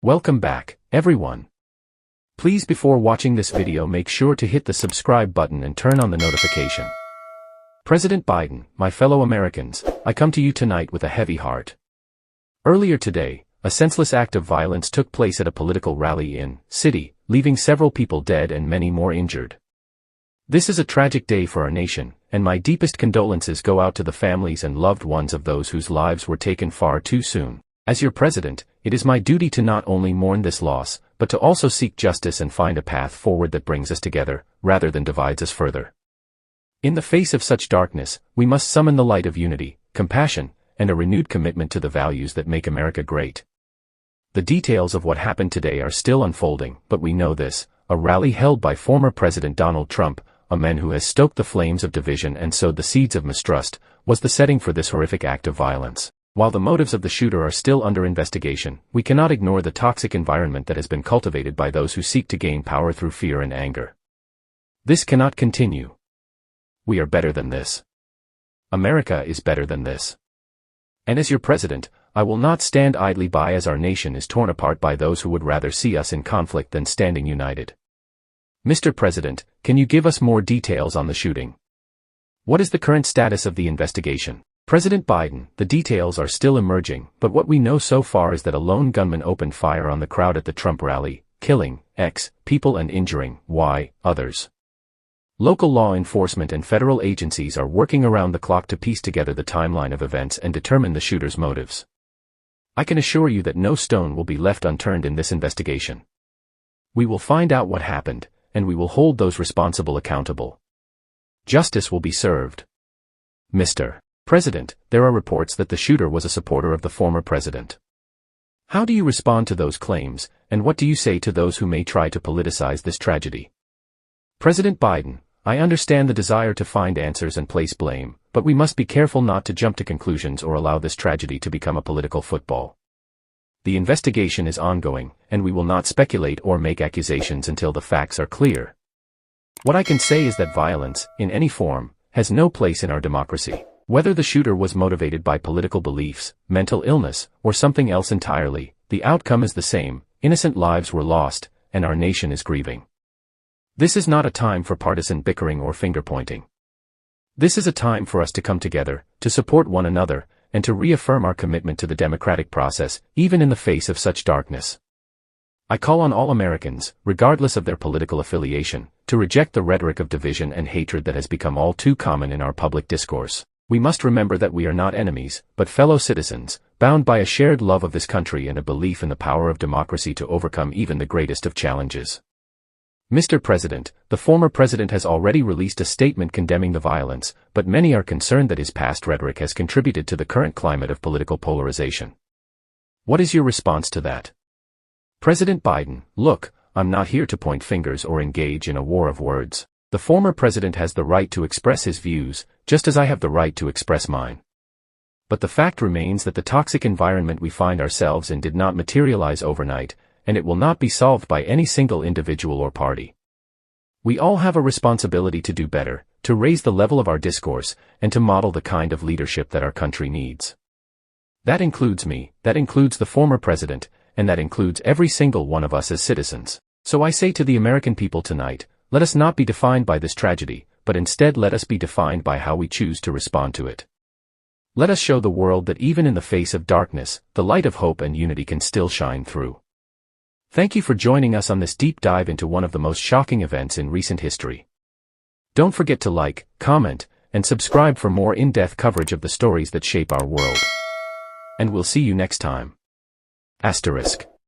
Welcome back, everyone. Please, before watching this video, make sure to hit the subscribe button and turn on the notification. President Biden, my fellow Americans, I come to you tonight with a heavy heart. Earlier today, a senseless act of violence took place at a political rally in city, leaving several people dead and many more injured. This is a tragic day for our nation, and my deepest condolences go out to the families and loved ones of those whose lives were taken far too soon. As your president, it is my duty to not only mourn this loss, but to also seek justice and find a path forward that brings us together, rather than divides us further. In the face of such darkness, we must summon the light of unity, compassion, and a renewed commitment to the values that make America great. The details of what happened today are still unfolding, but we know this: a rally held by former President Donald Trump, a man who has stoked the flames of division and sowed the seeds of mistrust, was the setting for this horrific act of violence. While the motives of the shooter are still under investigation, we cannot ignore the toxic environment that has been cultivated by those who seek to gain power through fear and anger. This cannot continue. We are better than this. America is better than this. And as your president, I will not stand idly by as our nation is torn apart by those who would rather see us in conflict than standing united. Mr. President, can you give us more details on the shooting? What is the current status of the investigation? President Biden, the details are still emerging, but what we know so far is that a lone gunman opened fire on the crowd at the Trump rally, killing X people and injuring Y others. Local law enforcement and federal agencies are working around the clock to piece together the timeline of events and determine the shooter's motives. I can assure you that no stone will be left unturned in this investigation. We will find out what happened, and we will hold those responsible accountable. Justice will be served. Mr. President, there are reports that the shooter was a supporter of the former president. How do you respond to those claims, and what do you say to those who may try to politicize this tragedy? President Biden, I understand the desire to find answers and place blame, but we must be careful not to jump to conclusions or allow this tragedy to become a political football. The investigation is ongoing, and we will not speculate or make accusations until the facts are clear. What I can say is that violence, in any form, has no place in our democracy. Whether the shooter was motivated by political beliefs, mental illness, or something else entirely, the outcome is the same: innocent lives were lost, and our nation is grieving. This is not a time for partisan bickering or finger-pointing. This is a time for us to come together, to support one another, and to reaffirm our commitment to the democratic process, even in the face of such darkness. I call on all Americans, regardless of their political affiliation, to reject the rhetoric of division and hatred that has become all too common in our public discourse. We must remember that we are not enemies, but fellow citizens, bound by a shared love of this country and a belief in the power of democracy to overcome even the greatest of challenges. Mr. President, the former president has already released a statement condemning the violence, but many are concerned that his past rhetoric has contributed to the current climate of political polarization. What is your response to that? President Biden, look, I'm not here to point fingers or engage in a war of words. The former president has the right to express his views, just as I have the right to express mine. But the fact remains that the toxic environment we find ourselves in did not materialize overnight, and it will not be solved by any single individual or party. We all have a responsibility to do better, to raise the level of our discourse, and to model the kind of leadership that our country needs. That includes me, that includes the former president, and that includes every single one of us as citizens. So I say to the American people tonight, let us not be defined by this tragedy, but instead let us be defined by how we choose to respond to it. Let us show the world that even in the face of darkness, the light of hope and unity can still shine through. Thank you for joining us on this deep dive into one of the most shocking events in recent history. Don't forget to like, comment, and subscribe for more in-depth coverage of the stories that shape our world. And we'll see you next time. ****